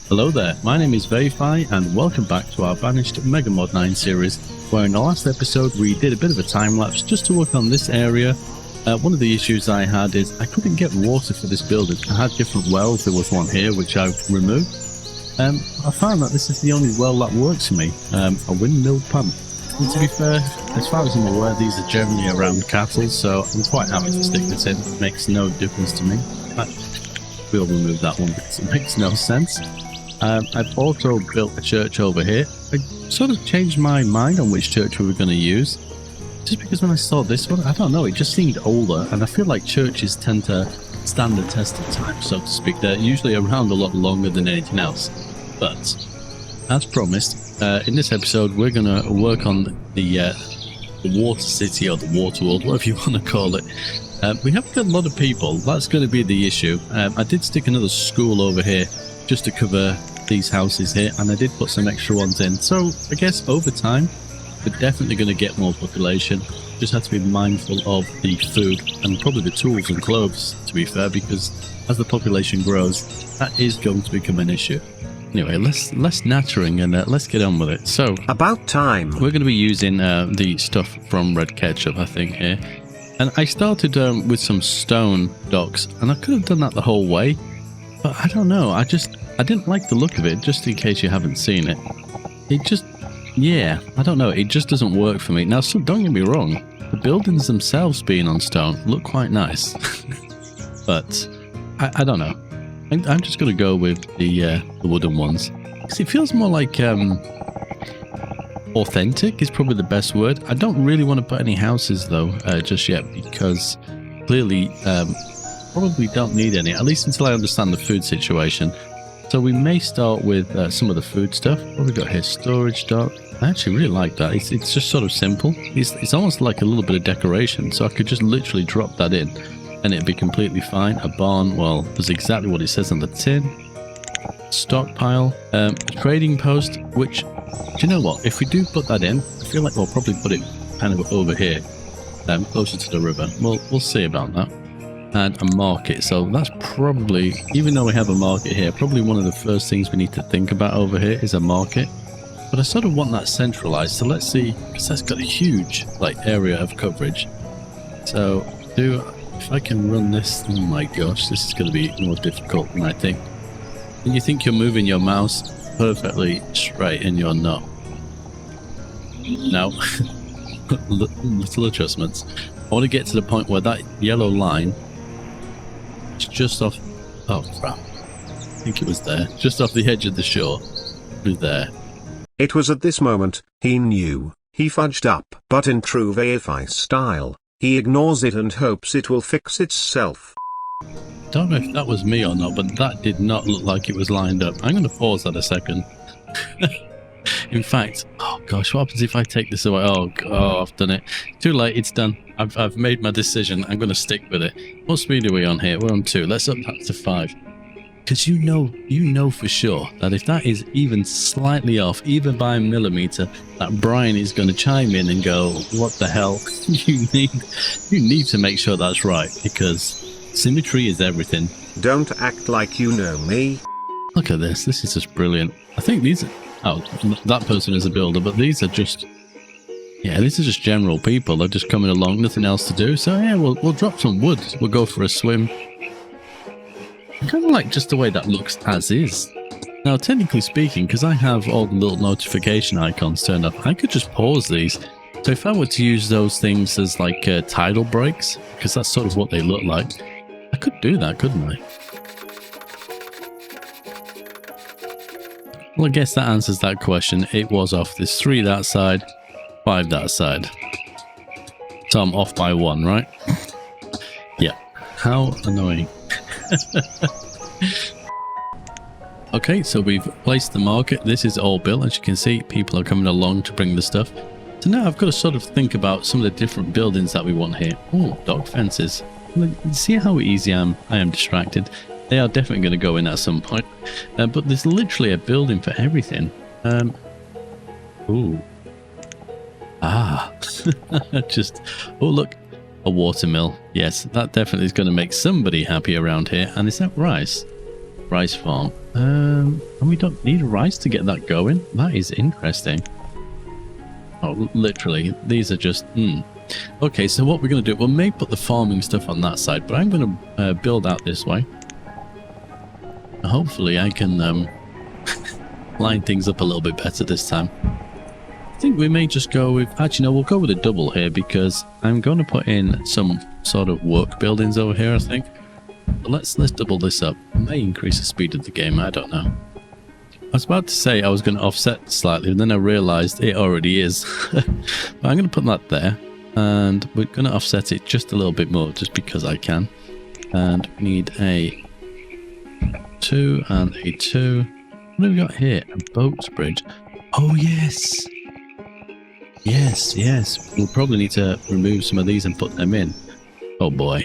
Hello there, my name is Vayify and welcome back to our Banished MegaMod 9 series, where in the last episode we did a bit of a time-lapse just to work on this area. One of the issues I had is I couldn't get water for this building. I had different wells, there was one here which I've removed. I found that this is the only well that works for me, a windmill pump. And to be fair, as far as I'm aware, these are generally around cattle, so I'm quite happy to stick this in. It makes no difference to me. We'll remove that one because it makes no sense. I've also built a church over here. I sort of changed my mind on which church we were going to use. Just because when I saw this one, I don't know, it just seemed older, and I feel like churches tend to stand the test of time, so to speak. They're usually around a lot longer than anything else. But, as promised, in this episode we're going to work on the water city, or the water world, whatever you want to call it. We haven't got a lot of people, that's going to be the issue. I did stick another school over here just to cover these houses here, and I did put some extra ones in. So I guess over time we're definitely going to get more population. Just have to be mindful of the food and probably the tools and clothes, to be fair, because as the population grows that is going to become an issue. Anyway, less nattering and let's get on with it. So about time. We're going to be using the stuff from Red Ketchup, I think, here. And I started with some stone docks, and I could have done that the whole way, but I don't know, I didn't like the look of it. Just in case you haven't seen it, it just, yeah, I don't know, it just doesn't work for me. Now, so don't get me wrong, the buildings themselves being on stone look quite nice, but I don't know. I'm just going to go with the wooden ones, because it feels more like authentic is probably the best word. I don't really want to put any houses though just yet, because clearly probably don't need any, at least until I understand the food situation. So we may start with some of the food stuff. What have we got here? Storage dock. I actually really like that. It's just sort of simple. It's almost like a little bit of decoration, so I could just literally drop that in and it'd be completely fine. A barn, well, that's exactly what it says on the tin. Stockpile, a trading post, which, do you know what, if we do put that in, I feel like we'll probably put it kind of over here, closer to the river. We'll see about that. And a market, so that's probably, even though we have a market here, probably one of the first things we need to think about over here is a market. But I sort of want that centralized, so let's see, because that's got a huge area of coverage. So if I can run this, oh my gosh, this is going to be more difficult than I think. And you think you're moving your mouse perfectly straight and you're not. Now, little adjustments. I want to get to the point where that yellow line is just off, oh crap, I think it was there, just off the edge of the shore, through there. It was at this moment, he knew, he fudged up. But in true Vayify style, he ignores it and hopes it will fix itself. Don't know if that was me or not, but that did not look like it was lined up. I'm going to pause that a second. In fact, oh gosh, what happens if I take this away? Oh, I've done it. Too late, it's done. I've made my decision. I'm going to stick with it. What speed are we on here? We're on 2. Let's up that to 5. Because you know for sure that if that is even slightly off, even by a millimeter, that Brian is going to chime in and go, what the hell? You need to make sure that's right, because symmetry is everything. Don't act like you know me. Look at this. This is just brilliant. I think these are, oh, that person is a builder, but these are just, yeah, these are just general people. They're just coming along, nothing else to do. So yeah, we'll drop some wood. We'll go for a swim. I kind of like just the way that looks as is. Now, technically speaking, because I have all the little notification icons turned up, I could just pause these. So if I were to use those things as like tidal breaks, because that's sort of what they look like, I could do that, couldn't I? Well, I guess that answers that question. It was off. There's 3 that side, 5 that side. So I'm off by 1, right? Yeah. How annoying. Okay, so we've placed the market. This is all built. As you can see, people are coming along to bring the stuff. So now I've got to sort of think about some of the different buildings that we want here. Oh, dog fences. See how easy I am distracted. They are definitely going to go in at some point. But there's literally a building for everything. Ooh. Ah. Just, oh look, a watermill. Yes, that definitely is going to make somebody happy around here. And is that rice? Rice farm. And we don't need rice to get that going. That is interesting. Oh, literally, these are just... Okay, so what we're going to do, we may put the farming stuff on that side, but I'm going to build out this way. Hopefully I can line things up a little bit better this time. I think we may just go with... Actually, no, we'll go with a double here because I'm going to put in some sort of work buildings over here, I think. But let's double this up. It may increase the speed of the game, I don't know. I was about to say I was going to offset slightly, and then I realised it already is. But I'm going to put that there, and we're going to offset it just a little bit more, just because I can. And we need a 2 and a 2. What have we got here? A boat's bridge. Oh, yes! Yes, yes. We'll probably need to remove some of these and put them in. Oh, boy.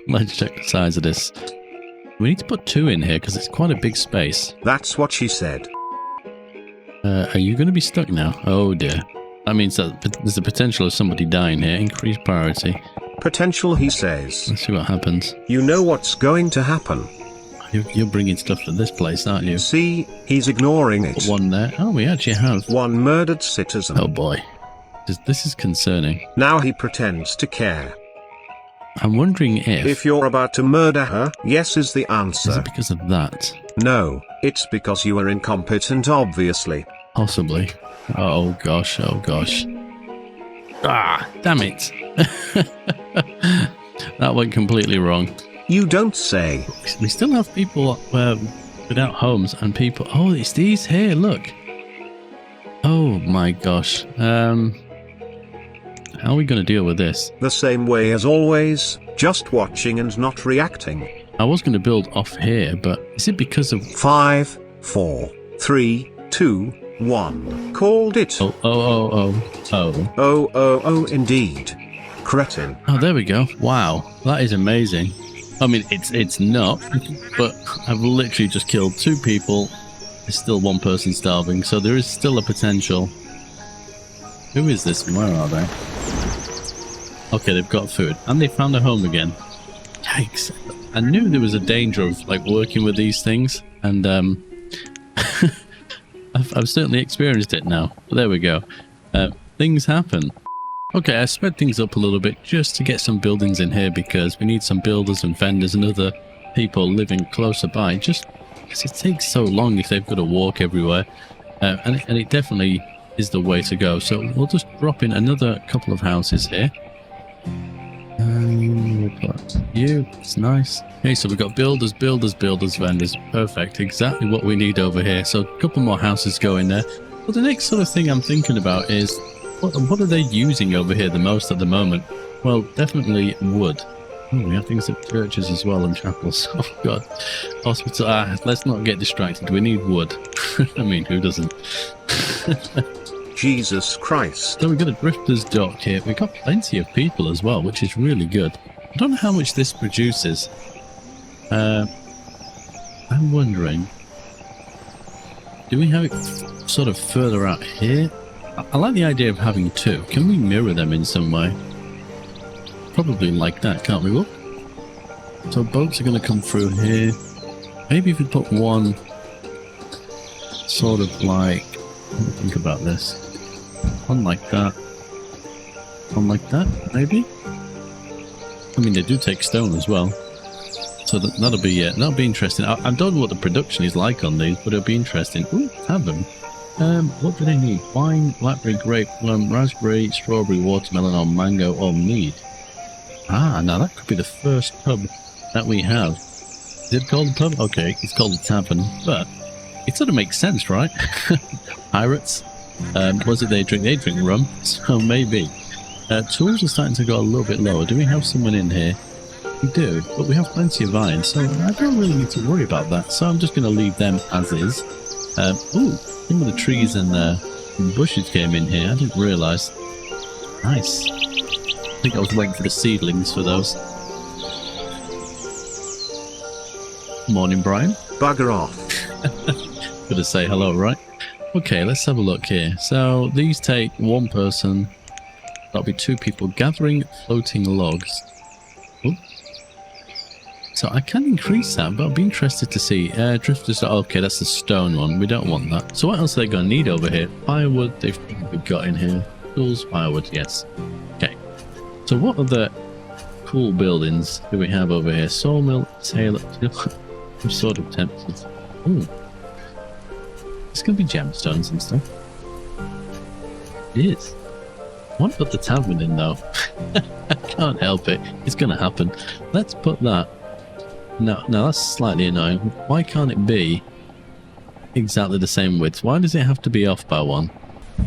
Let's check the size of this. We need to put 2 in here because it's quite a big space. That's what she said. Are you going to be stuck now? Oh dear. That means that there's a potential of somebody dying here. Increase priority. Potential, he says. Let's see what happens. You know what's going to happen. You're bringing stuff to this place, aren't you? See, he's ignoring it. Put 1 there. Oh, we actually have 1 murdered citizen. Oh boy. This is concerning. Now he pretends to care. I'm wondering if you're about to murder her, yes is the answer. Is it because of that? No, it's because you are incompetent, obviously. Possibly. Oh gosh, oh gosh. Ah, damn it. That went completely wrong. You don't say. We still have people without homes and people... Oh, it's these here, look. Oh my gosh. How are we going to deal with this? The same way as always, just watching and not reacting. I was going to build off here, but is it because of... 5, 4, 3, 2, 1. Called it. Oh, indeed. Cretin. Oh, there we go. Wow, that is amazing. I mean, it's not, but I've literally just killed 2 people. There's still 1 person starving, so there is still a potential. Who is this and where are they? Okay, they've got food. And they found a home again. Yikes. I knew there was a danger of, like, working with these things. And, I've certainly experienced it now. But there we go. Things happen. Okay, I sped things up a little bit just to get some buildings in here because we need some builders and vendors and other people living closer by. Just because it takes so long if they've got to walk everywhere. And it definitely is the way to go. So we'll just drop in another couple of houses here. We'll put you. It's nice. Okay, so we've got builders, vendors. Perfect. Exactly what we need over here. So a couple more houses go in there. But the next sort of thing I'm thinking about is what are they using over here the most at the moment? Well, definitely wood. Oh, we have things at churches as well and chapels. Oh god. Hospital. Let's not get distracted. We need wood. I mean, who doesn't? Jesus Christ. So we've got a drifter's dock here. We've got plenty of people as well, which is really good. I don't know how much this produces. I'm wondering, do we have it sort of further out here? I like the idea of having 2. Can we mirror them in some way? Probably like that, can't we? Look. So boats are going to come through here. Maybe if we put 1 sort of like... Let me think about this. 1 like that. 1 like that, maybe? I mean, they do take stone as well. So that'll be interesting. I don't know what the production is like on these, but it'll be interesting. Ooh, Tavern. What do they need? Wine, blackberry, grape, plum, raspberry, strawberry, watermelon, or mango, or mead. Ah, now that could be the first pub that we have. Is it called a pub? Okay, it's called a tavern, but it sort of makes sense, right? Pirates. What's it they drink? They drink rum, so maybe. Tools are starting to go a little bit lower. Do we have someone in here? We do, but we have plenty of iron, so I don't really need to worry about that. So I'm just going to leave them as is. Ooh, some of the trees and bushes came in here. I didn't realise. Nice. I think I was waiting for the seedlings for those. Morning, Brian. Bugger off. Gotta say hello, right? Okay, let's have a look here. So these take 1 person. That'll be 2 people gathering floating logs. Ooh. So I can increase that, but I'll be interested to see. Drifters, okay, that's the stone one. We don't want that. So what else are they going to need over here? Firewood, they've probably got in here. Tools, firewood, yes. Okay. So what other cool buildings do we have over here? Sawmill, tailor. I'm sort of tempted. Ooh. It's going to be gemstones and stuff. It is. I want to put the tavern in though. I can't help it. It's going to happen. Let's put that. No, that's slightly annoying. Why can't it be exactly the same width? Why does it have to be off by one?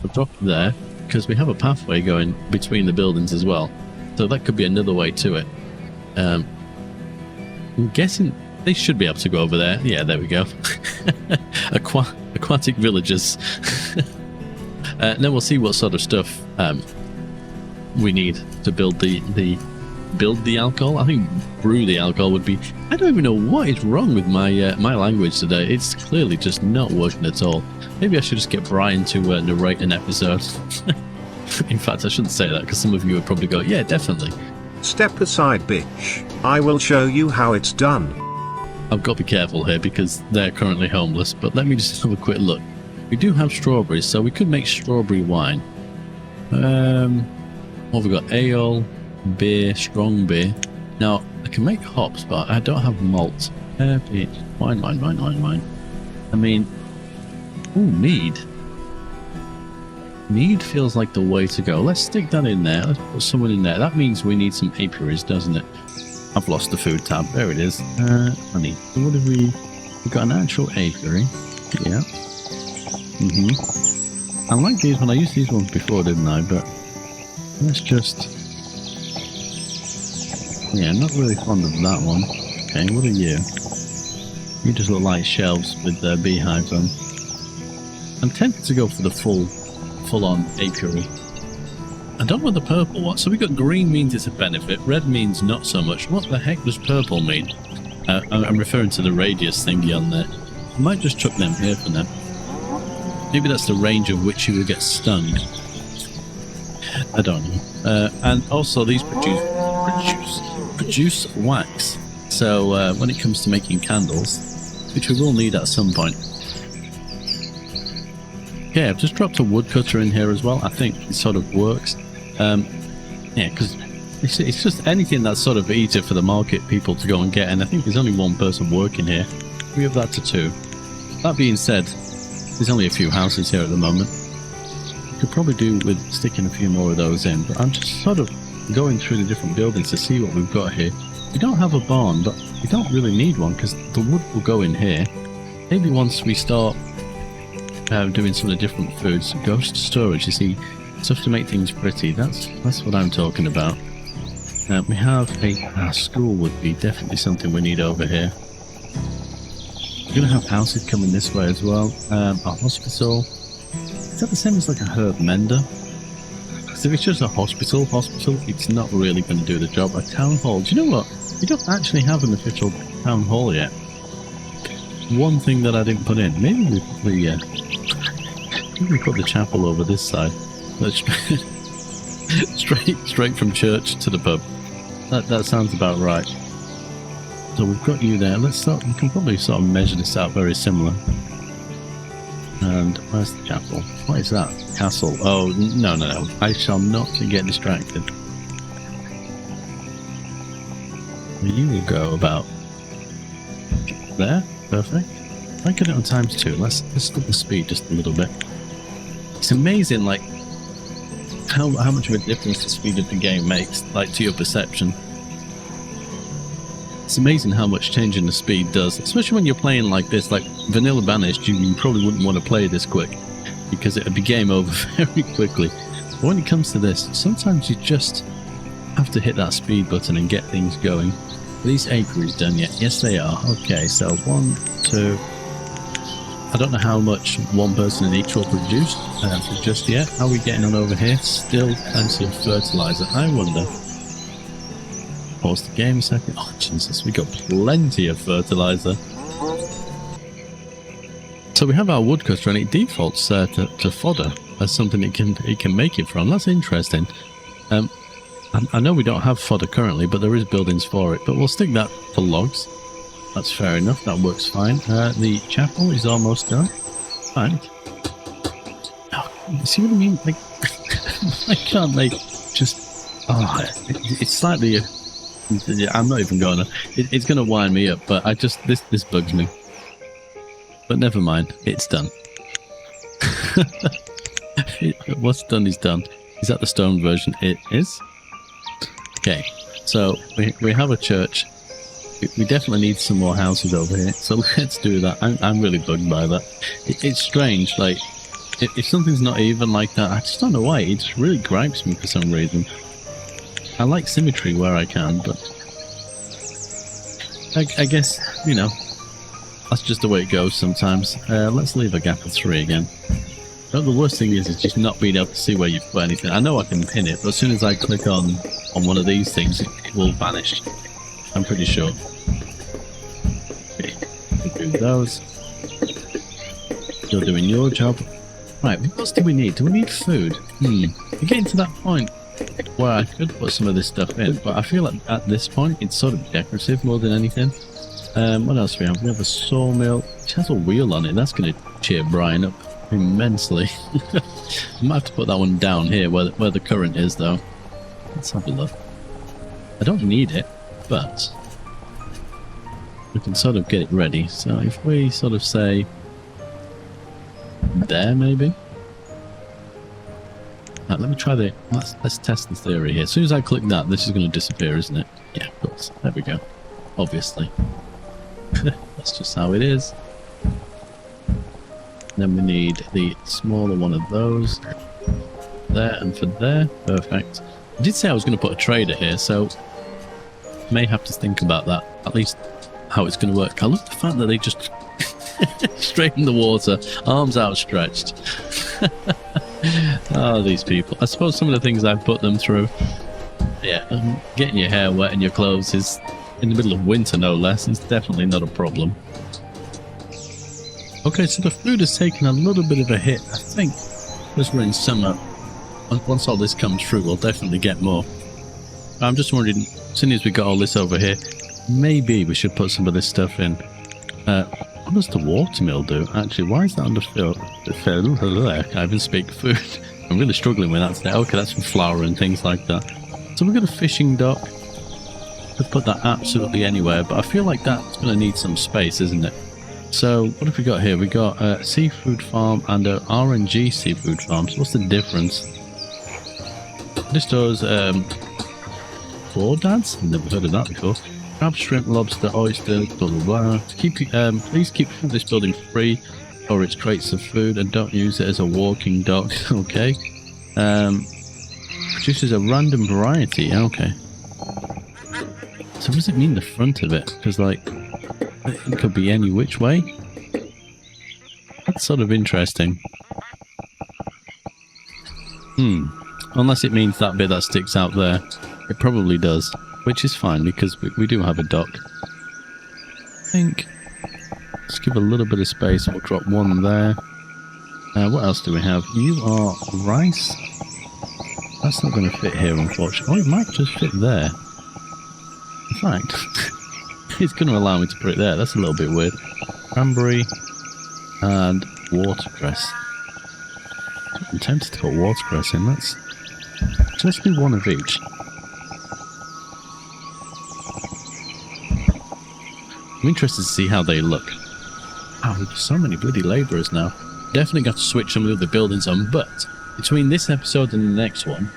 We'll drop it there because we have a pathway going between the buildings as well. So that could be another way to it. I'm guessing they should be able to go over there. Yeah, there we go. Aquatic villagers. Then we'll see what sort of stuff we need to build the alcohol. I think brew the alcohol would be. I don't even know what is wrong with my my language today. It's clearly just not working at all. Maybe I should just get Brian to narrate an episode. In fact, I shouldn't say that because some of you would probably go, yeah, definitely. Step aside, bitch. I will show you how it's done. I've got to be careful here because they're currently homeless, but let me just have a quick look. We do have strawberries, so we could make strawberry wine. What have we got? Ale, beer, strong beer. Now, I can make hops, but I don't have malt. Wine. I mean, ooh, mead. Mead feels like the way to go. Let's stick that in there. Let's put someone in there. That means we need some apiaries, doesn't it? I've lost the food tab. There it is. Honey. So what have we... We've got an actual apiary. Yeah. I like these ones. I used these ones before, didn't I? But let's just... Yeah, I'm not really fond of that one. Okay, what are you? You just look like shelves with beehives on. I'm tempted to go for the full-on apiary. I don't know what the purple was. So we got green means it's a benefit, red means not so much. What the heck does purple mean? I'm referring to the radius thingy on there. I might just chuck them here for now. Maybe that's the range of which you will get stunned. I don't know. And also these produce wax. So when it comes to making candles, which we will need at some point. Okay, I've just dropped a woodcutter in here as well. I think it sort of works. Yeah, because it's just anything that's sort of easier for the market people to go and get. And I think there's only one person working here. We have that to 2. That being said, there's only a few houses here at the moment. You could probably do with sticking a few more of those in. But I'm just sort of going through the different buildings to see what we've got here. We don't have a barn, but we don't really need one because the wood will go in here. Maybe once we start doing some of the different foods, goes to storage, you see, stuff to make things pretty. That's what I'm talking about. We have a school would be definitely something we need over here. We're going to have houses coming this way as well. A hospital. Is that the same as like a herb mender? Because if it's just a hospital, it's not really going to do the job. A town hall. Do you know what? We don't actually have an official town hall yet. One thing that I didn't put in. Maybe we put the chapel over this side. straight from church to the pub. That sounds about right. So we've got you there. Let's start. We can probably sort of measure this out very similar. And where's the chapel? What is that? Castle. Oh no! I shall not get distracted. You will go about there. Perfect. I get it on ×2. Let's up the speed just a little bit. It's amazing, like how much of a difference the speed of the game makes, like to your perception. It's amazing how much changing the speed does, especially when you're playing like this, like vanilla Banished. You probably wouldn't want to play this quick because it would be game over very quickly. But when it comes to this, sometimes you just have to hit that speed button and get things going. Are these apiaries done yet? Yes, they are. Okay, so 1, 2. I don't know how much one person in each will produce just yet. How are we getting on over here? Still plenty of fertilizer. I wonder. Pause the game a second. Oh, Jesus, we got plenty of fertilizer. So we have our woodcutter and it defaults to fodder as something it can make it from. That's interesting. I know we don't have fodder currently, but there is buildings for it. But we'll stick that for logs. That's fair enough. That works fine. The chapel is almost done. Fine. Oh, see what I mean? Like, I can't, like, just... Oh, it's slightly... I'm not even going to... It's going to wind me up, but I just... This bugs me. But never mind. It's done. What's done is done. Is that the stone version? It is. Okay. So, we have a church. We definitely need some more houses over here. So let's do that. I'm really bugged by that. It's strange. Like, if something's not even like that, I just don't know why. It just really gripes me for some reason. I like symmetry where I can, but I guess, you know, that's just the way it goes sometimes. Let's leave a gap of 3 again. But the worst thing is just not being able to see where you've put anything. I know I can pin it, but as soon as I click on one of these things, it will vanish. I'm pretty sure. Okay, do those. You're doing your job. Right, what else do we need? Do we need food? We're getting to that point where I could put some of this stuff in, but I feel like at this point it's sort of decorative more than anything. What else do we have? We have a sawmill, which has a wheel on it. That's going to cheer Brian up immensely. I might have to put that one down here where the current is, though. Let's have a look. I don't need it, but we can sort of get it ready. So if we sort of say there, maybe. Right, let me try the... Let's test the theory here. As soon as I click that, this is going to disappear, isn't it? Yeah, of course. There we go. Obviously. That's just how it is. Then we need the smaller one of those. There and for there. Perfect. I did say I was going to put a trader here, so may have to think about that. At least how it's going to work. I love the fact that they just straight in the water, arms outstretched. Oh, these people. I suppose some of the things I've put them through. Yeah, getting your hair wet and your clothes is in the middle of winter, no less. It's definitely not a problem. Okay, so the food has taken a little bit of a hit. I think because we're in summer, once all this comes through, we'll definitely get more. I'm just wondering, as soon as we got all this over here, maybe we should put some of this stuff in. What does the watermill do? Actually, why is that under fill? I can't even speak food. I'm really struggling with that today. Okay, that's for flour and things like that. So we've got a fishing dock. Could put that absolutely anywhere, but I feel like that's going to need some space, isn't it? So what have we got here? We got a seafood farm and a RNG seafood farm. So what's the difference? This does crawdads? I've never heard of that before. Crab, shrimp, lobster, oysters, blah blah blah. Please keep this building free or its crates of food and don't use it as a walking dock. Okay. Produces a random variety. Okay. So what does it mean the front of it? Because like it could be any which way. That's sort of interesting. Unless it means that bit that sticks out there. It probably does. Which is fine because we do have a dock. I think let's give a little bit of space. We'll drop one there. What else do we have? You are rice. That's not going to fit here, unfortunately. Oh, it might just fit there. In fact, it's going to allow me to put it there. That's a little bit weird. Cranberry and watercress. I'm tempted to put watercress in. Let's do one of each. I'm interested to see how they look. Oh, there's so many bloody labourers now. Definitely got to switch some of the buildings on, but between this episode and the next one,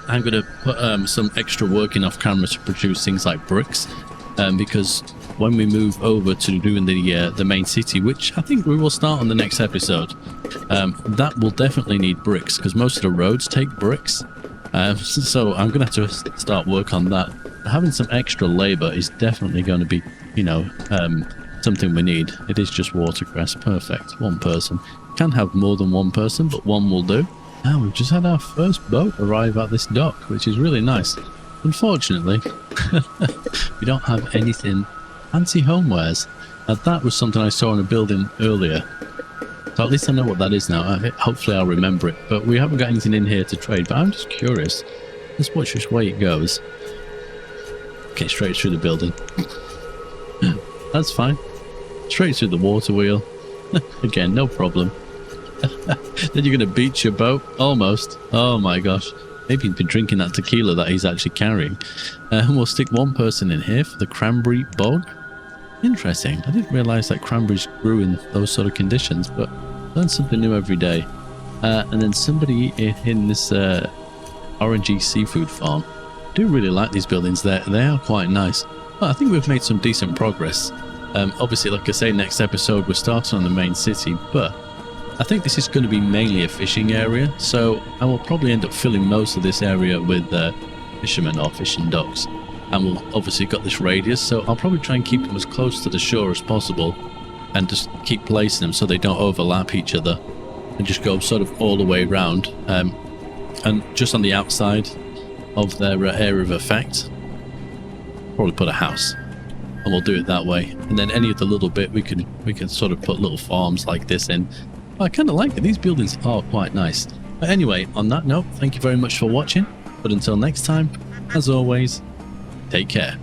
I'm going to put some extra work in off camera to produce things like bricks, because when we move over to doing the main city, which I think we will start on the next episode, that will definitely need bricks, because most of the roads take bricks. So I'm going to have to start work on that. Having some extra labour is definitely going to be, you know, something we need. It is just watercress. Perfect. One person. Can have more than one person, but one will do. Now we've just had our first boat arrive at this dock, which is really nice. Unfortunately, we don't have anything fancy homewares. Now that was something I saw in a building earlier. So at least I know what that is now. Hopefully I'll remember it. But we haven't got anything in here to trade. But I'm just curious. Let's watch which way it goes. Okay, straight through the building. That's fine. Straight through the water wheel. Again, no problem. Then you're going to beach your boat? Almost. Oh my gosh. Maybe he's been drinking that tequila that he's actually carrying. We'll stick one person in here for the cranberry bog. Interesting. I didn't realise that cranberries grew in those sort of conditions, but learn something new every day. And then somebody in this orangey seafood farm. I do really like these buildings. They are quite nice. Well, I think we've made some decent progress. Obviously, like I say, next episode we're starting on the main city, but I think this is going to be mainly a fishing area, so I will probably end up filling most of this area with fishermen or fishing docks. And we'll obviously got this radius, so I'll probably try and keep them as close to the shore as possible and just keep placing them so they don't overlap each other and just go sort of all the way around. And just on the outside of their area of effect, probably put a house. And we'll do it that way. And then any of the little bit we can sort of put little farms like this in. I kind of like it. These buildings are quite nice. But anyway, on that note, thank you very much for watching. But until next time, as always, take care.